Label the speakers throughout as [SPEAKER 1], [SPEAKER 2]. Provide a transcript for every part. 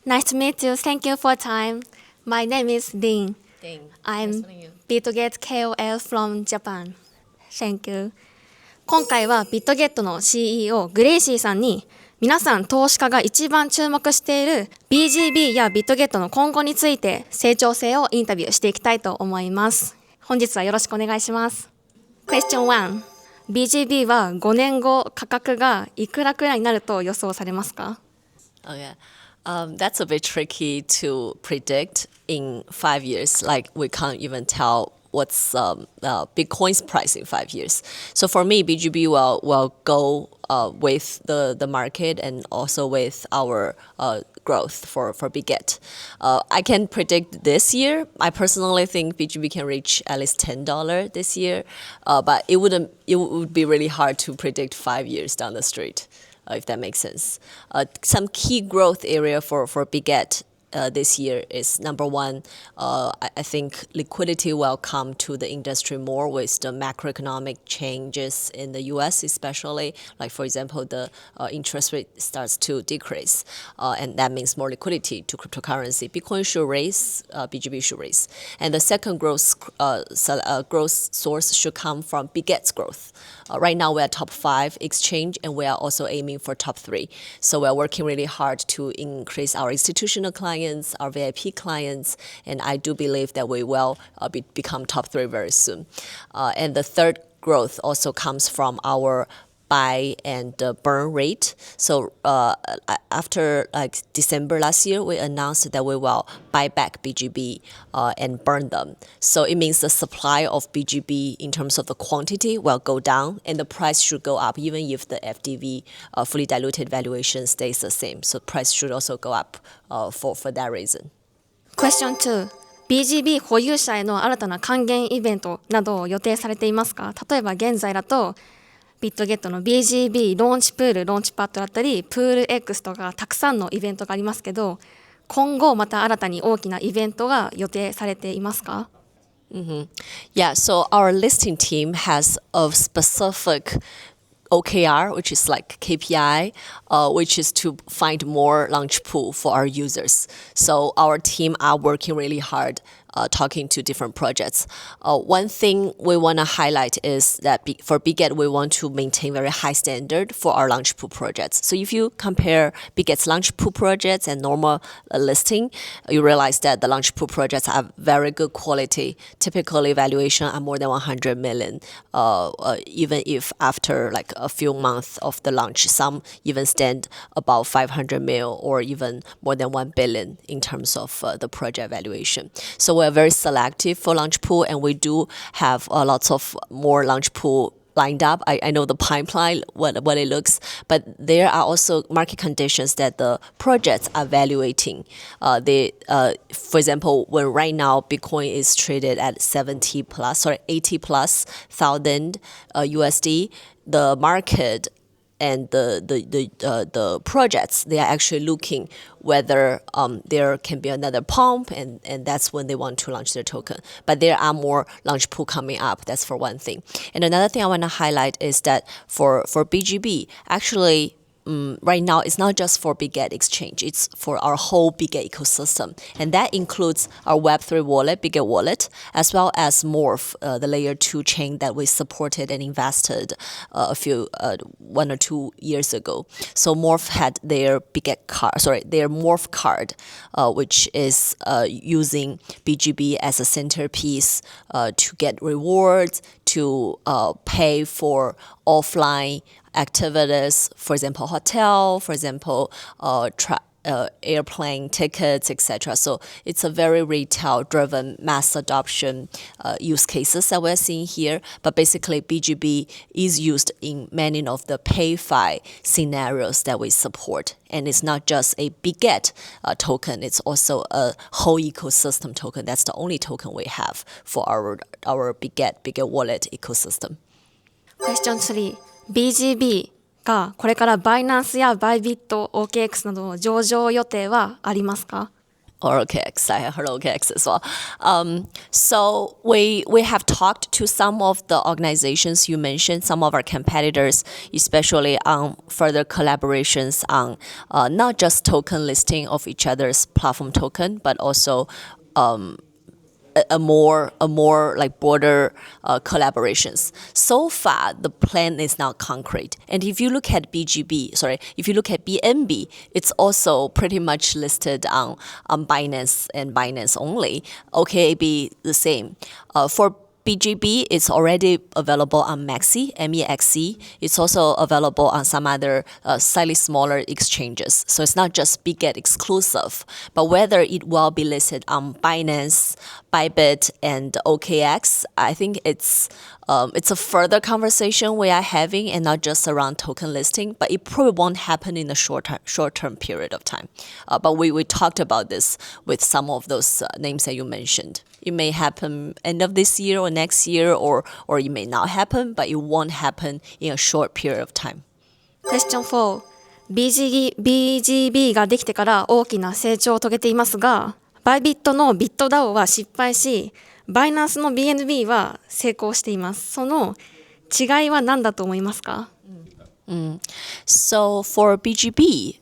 [SPEAKER 1] Nice to meet you. Thank you for time. My name is Lin. I'm Bitget KOL from Japan. Thank you. 今回は Bitget の CEO グレイシーさんに皆さん投資家が一番注目している BGB や Bitget の今後について成長性をインタビューしていきたいと思います。本日はよろしくお願いします。Question 1 BGB は5年後価格がいくらくらいになると予想されますか？
[SPEAKER 2] That's a bit tricky to predict in 5 years. Like we can't even tell what's Bitcoin's price in 5 years. So for me, BGB will go with the market and also with our growth for Bitget. I can predict this year. I personally think BGB can reach at least $10 this year, but it would be really hard to predict 5 years down the street. If that makes sense. Some key growth area for Bitget this year is number one, I think liquidity will come to the industry more with the macroeconomic changes in the US especially. Like for example, the interest rate starts to decrease and that means more liquidity to cryptocurrency. Bitcoin should raise, BGB should raise. And the second growth source should come from Bitget's growth. Right now we're at top 5 exchange and we are also aiming for top 3. So we're working really hard to increase our institutional clients, our VIP clients, and I do believe that we will become top 3 very soon. And the third growth also comes from our buy and burn rate. So after like December last year, we announced that we will buy back BGB and burn them. So it means the supply of BGB in terms of the quantity will go down and the price should go up even if the FDV fully diluted valuation stays the same. So price should also go up for that reason.
[SPEAKER 1] Question 2 BGB 保有者への新たな還元イベントなどを予定されていますか？例えば現在だとBitget の BGB ローンチプール、ローンチパッドだったり、プール X とかたくさんのイベントがありますけど、今後また新たに大きなイベントが予定されていますか？
[SPEAKER 2] Yeah, so our listing team has a specific OKR, which is like KPI, which is to find more launch pool for our users. So our team are working really hard talking to different projects. One thing we want to highlight is that for Bitget, we want to maintain very high standard for our launch pool projects. So if you compare Bitget's launch pool projects and normal listing, you realize that the launch pool projects have very good quality. Typically, valuation are more than 100 million, even if after like a few months of the launch, some even stand about 500 mil or even more than 1 billion in terms of the project valuation. So we're very selective for launch pool and we do have lots of more launch pool lined up. I know the pipeline, what it looks, but there are also market conditions that the projects are evaluating. For example, when right now Bitcoin is traded at 80 plus thousand USD, the market and the projects, they are actually looking whether there can be another pump and that's when they want to launch their token. But there are more launch pool coming up, that's for one thing. And another thing I want to highlight is that for BGB, actually right now it's not just for Bitget exchange, it's for our whole Bitget ecosystem. And that includes our Web3 wallet, Bitget wallet, as well as Morph, the layer 2 chain that we supported and invested 1 or 2 years ago. So Morph had their their Morph card, which is using BGB as a centerpiece to get rewards, to pay for offline activities, for example, hotel, for example, airplane tickets, etc. So it's a very retail-driven mass adoption use cases that we're seeing here. But basically, BGB is used in many of the pay-fi scenarios that we support. And it's not just a Bitget token, it's also a whole ecosystem token. That's the only token we have for our Bitget wallet ecosystem.
[SPEAKER 1] Question 3 BGB がこれからバイナンスやバイビット、OKX などの上場予定はありますか？
[SPEAKER 2] Or OKX. I heard OKX as well. So we have talked to some of the organizations you mentioned, some of our competitors, especially on further collaborations on not just token listing of each other's platform token, but also a more like broader collaborations. So far, the plan is not concrete. And if you look at BNB, it's also pretty much listed on Binance and Binance only. OKAB the same. For BGB, it's already available on MEXC, MEXC. It's also available on some other slightly smaller exchanges. So it's not just Bitget exclusive, but whether it will be listed on Binance, Bybit, and OKX, I think it's a further conversation we are having, and not just around token listing. But it probably won't happen in a short-term period of time. But we talked about this with some of those names that you mentioned. It may happen end of this year or next year, or it may not happen, but it won't happen in a short period of time.
[SPEAKER 1] Question 4. BGB ができてから大きな成長を遂げていますが、バイビットのビットダオは失敗し、バイナンスの BNB は成功しています。その違いは何だと思いますか？
[SPEAKER 2] So for BGB,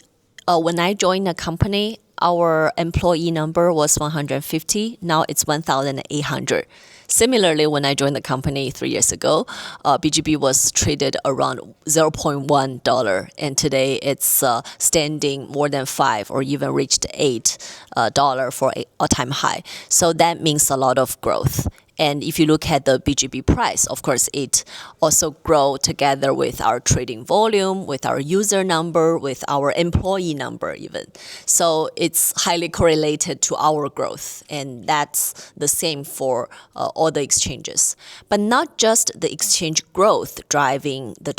[SPEAKER 2] when I joined the company, our employee number was 150. Now it's 1,800. Similarly, when I joined the company 3 years ago, BGB was traded around $0.1, and today it's standing more than $5 or even reached $8 for an all-time high. So that means a lot of growth. And if you look at the BGB price, of course, it also grow together with our trading volume, with our user number, with our employee number even. So it's highly correlated to our growth. And that's the same for all the exchanges. But not just the exchange growth driving the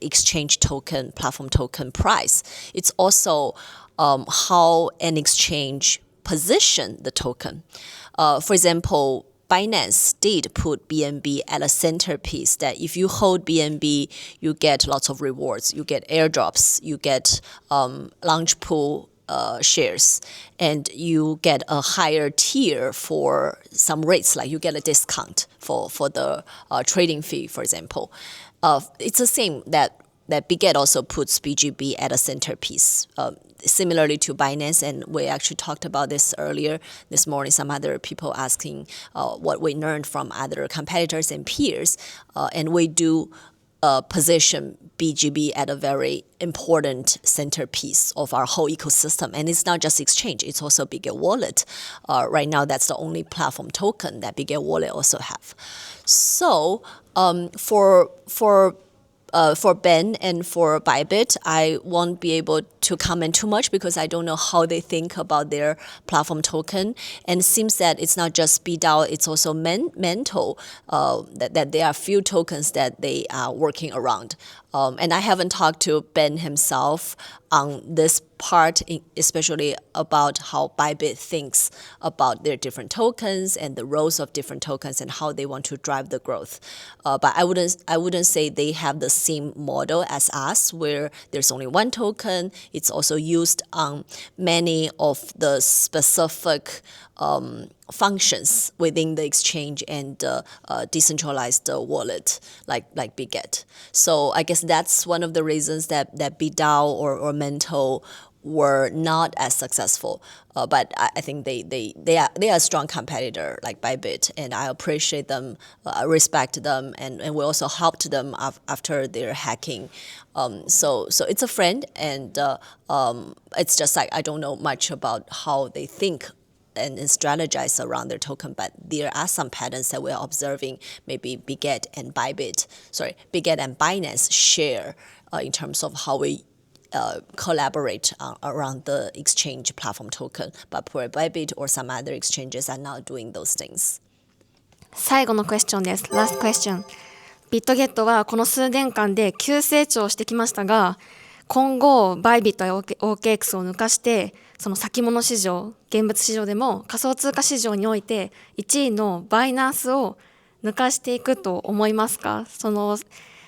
[SPEAKER 2] exchange token, platform token price. It's also how an exchange position the token. For example, Binance did put BNB at a centerpiece that if you hold BNB, you get lots of rewards. You get airdrops, you get launch pool shares, and you get a higher tier for some rates, like you get a discount for the trading fee, for example. It's the same that Bitget also puts BGB at a centerpiece. Similarly to Binance, and we actually talked about this earlier this morning, some other people asking what we learned from other competitors and peers, and we do position BGB at a very important centerpiece of our whole ecosystem. And it's not just exchange, it's also Bitget Wallet. Right now, that's the only platform token that Bitget Wallet also have. So for Ben and for Bybit, I won't be able to comment too much because I don't know how they think about their platform token. And it seems that it's not just BDAO, it's also mental, that there are few tokens that they are working around. And I haven't talked to Ben himself on this part, especially about how Bybit thinks about their different tokens and the roles of different tokens and how they want to drive the growth. But I wouldn't say they have the same model as us, where there's only one token. It's also used on many of the specific functions within the exchange and decentralized wallet like Bitget. So I guess that's one of the reasons that BDAO or Mento were not as successful. But I think they are a strong competitor like Bybit, and I appreciate them, I respect them, and we also helped them after their hacking. So it's a friend, and it's just like I don't know much about how they think and strategize around their token, but there are some patterns that we're observing. Maybe Bitget and Binance share in terms of how we collaborate around the exchange platform token, but for Bybit or some other exchanges are not doing those things.
[SPEAKER 1] 最後のクエスチョンです。Last question。ビットゲットはこの数年間で急成長してきましたが、今後バイビットや OKX を抜かしてその先物市場、現物市場でも仮想通貨市場において1位のバイナンスを抜かしていくと思いますか？その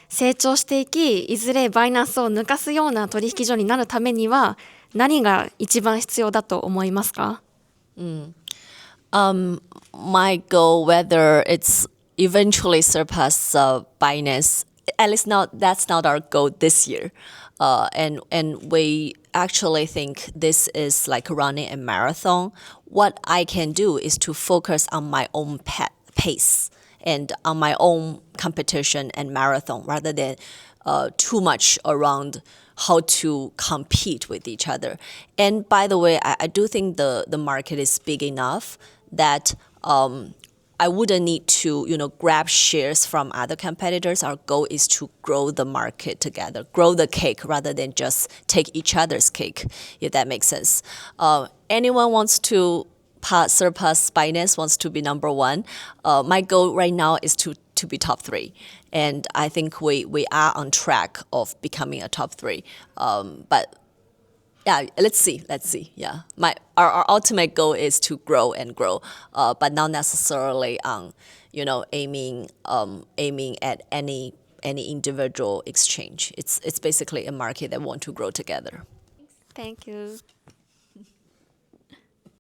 [SPEAKER 1] 成長していき、いずれバイナンスを抜かすような取引所になるためには何が一番必要だと思いますか？
[SPEAKER 2] My goal, whether it's eventually surpass Binance, at least that's not our goal this year. And we actually think this is like running a marathon. What I can do is to focus on my own pace and on my own competition and marathon rather than too much around how to compete with each other. And by the way, I do think the market is big enough that I wouldn't need to, grab shares from other competitors. Our goal is to grow the market together, grow the cake rather than just take each other's cake, if that makes sense. Anyone wants to surpass Binance, wants to be number one. My goal right now is to be top three. And I think we are on track of becoming a top three. But yeah, let's see. Yeah, our ultimate goal is to grow and grow, but not necessarily on, aiming at any individual exchange. It's basically a market that want to grow together.
[SPEAKER 1] Thank you.